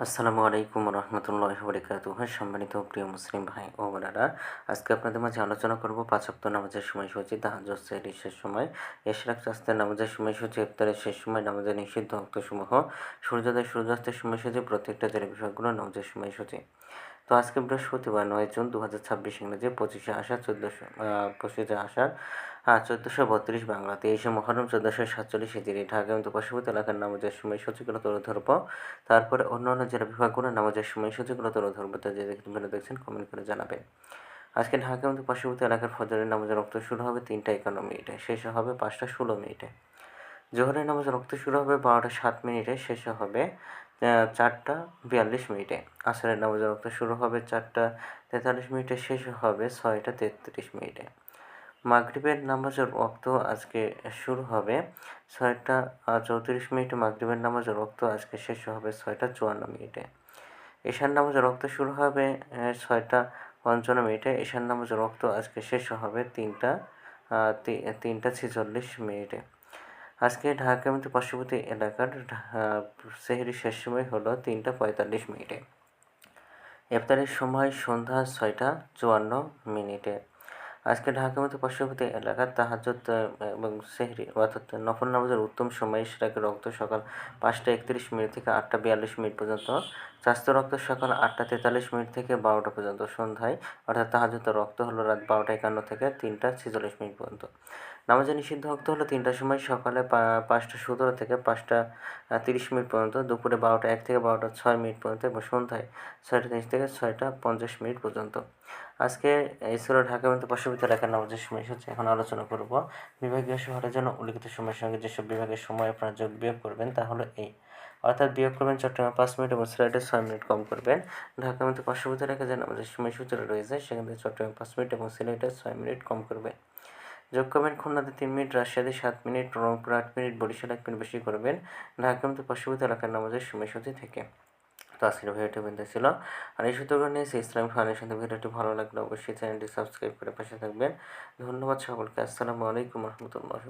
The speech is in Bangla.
আসসালামু আলাইকুম রহমতুল্লাহি বারাকাতুহু। সম্মানিত প্রিয় মুসলিম ভাই ও বোনেরা, আজকে আপনাদের মাঝে আলোচনা করব পাঁচ ওয়াক্ত নামাজের সময়সূচি, তাহাজ্জুদ, সেহরির শেষ সময়, ইশরাক রাস্তার নামাজের সময়সূচি, ইফতারের শেষ সময়, নামাজের নিষিদ্ধ ওয়াক্তসমূহ, সূর্যোদয় সূর্যাস্তের সময়সূচি, প্রত্যেকটা জেলার বিষয়গুলো, নামাজের সময়সূচি। তো আজকে বৃহস্পতিবার 9 জুন 2026 ইংরেজি 25শে আষাঢ় 1432 বাংলাতে, 23শে মুহররম 1447 হিজরি। ঢাকা এবং পার্শ্ববর্তী এলাকার নামাজের সময়সূচিগুলো তুলে ধরবো। তারপরে অন্যান্য জেলা বিভাগগুলো নামাজের সময়সূচিগুলো তুলে ধরবো। তো যে ভিডিও দেখছেন কমেন্ট করে জানাবেন। আজকে ঢাকা এবং পার্শ্ববর্তী এলাকার ফজরের নামাজের রক্ত শুরু হবে 3টা 51 মিনিটে, শেষ হবে 5টা 16 মিনিটে। জোহরের নামাজের রক্ত শুরু হবে 12টা 7 মিনিটে, শেষ হবে 4টা 42 মিনিটে। আসরের নামাজের রক্ত শুরু হবে 4টা 43 মিনিটে, শেষ হবে 6টা 33 মিনিটে। মাগরিবের নামাজের ওয়াক্ত আজকে শুরু হবে 6টা 34 মিনিটে। মাগরিবের নামাজের ওয়াক্ত আজকে শেষ হবে 6টা 54 মিনিটে। এশার নামাজের ওয়াক্ত শুরু হবে 6টা 55 মিনিটে। এশার নামাজের ওয়াক্ত আজকে শেষ হবে 3টা 46 মিনিটে। আজকে ঢাকা এবং পার্শ্ববর্তী এলাকার সেহরির শেষ সময় হলো 3টা 45 মিনিটে। ইফতারের সময় সন্ধ্যা 6টা 54 মিনিটে। আজকে ঢাকা এবং পার্শ্ববর্তী এলাকার তাহাজ্জুদ এবং সেহরি অর্থাৎ নফল নামাজের উত্তম সময় ইশরাকের রক্ত সকাল 5টা 31 মিনিট থেকে 8টা 42 মিনিট পর্যন্ত। স্বাস্থ্য রক্ত সকাল 8টা 43 মিনিট থেকে 12টা পর্যন্ত। সন্ধ্যায় অর্থাৎ তাহাজ্জুদের রক্ত হলো রাত 12টা 51 থেকে 3টা 46 মিনিট পর্যন্ত। নামাজের নিষিদ্ধ রক্ত হলো 3টার সময়, সকালে 5টা 17 থেকে 5টা 30 মিনিট পর্যন্ত, দুপুরে 12টা 1 থেকে 12টা 6 মিনিট পর্যন্ত এবং সন্ধ্যায় 6টা 30 থেকে 6টা 50 মিনিট পর্যন্ত। আজকে এই ছিল ঢাকা এবং পার্শ্ববর্তী এলাকার নামাজের সময়সূচি। এখন আলোচনা করব বিভাগীয় শহরের জন্য উল্লিখিত সময়ের সঙ্গে যেসব বিভাগের সময় আপনারা যোগ বিয়োগ করবেন তা হলো এই। অর্থাৎ বিয়োগ করবেন চট্টগ্রামে 5 মিনিট এবং সিলেটে 6 মিনিট কম করবেন। ঢাকা এবং পার্শ্ববর্তী এলাকায় যে নামাজের সময়সূচি রয়েছে সেখান থেকে চট্টগ্রামে 5 মিনিট এবং সিলেটে 6 মিনিট কম করবেন। যোগ করবেন খুলনাতে 3 মিনিট, রাজশাহীতে 7 minute, Rangpur 8 minute, Barishal 1 minute বেশি করবেন ঢাকা এবং পার্শ্ববর্তী এলাকার নামাজের সময়সূচি থেকে। তো আজকের ভিডিওটি বিন্দু ছিল। আর এই সূত্র নিয়ে ইসলামিক ফাউন্ডেশন ভিডিওটি ভালো লাগলে অবশ্যই চ্যানেলটি সাবস্ক্রাইব করে পাশে থাকবেন। ধন্যবাদ সকলকে। আসসালামু আলাইকুম রহমতুল্লাহ।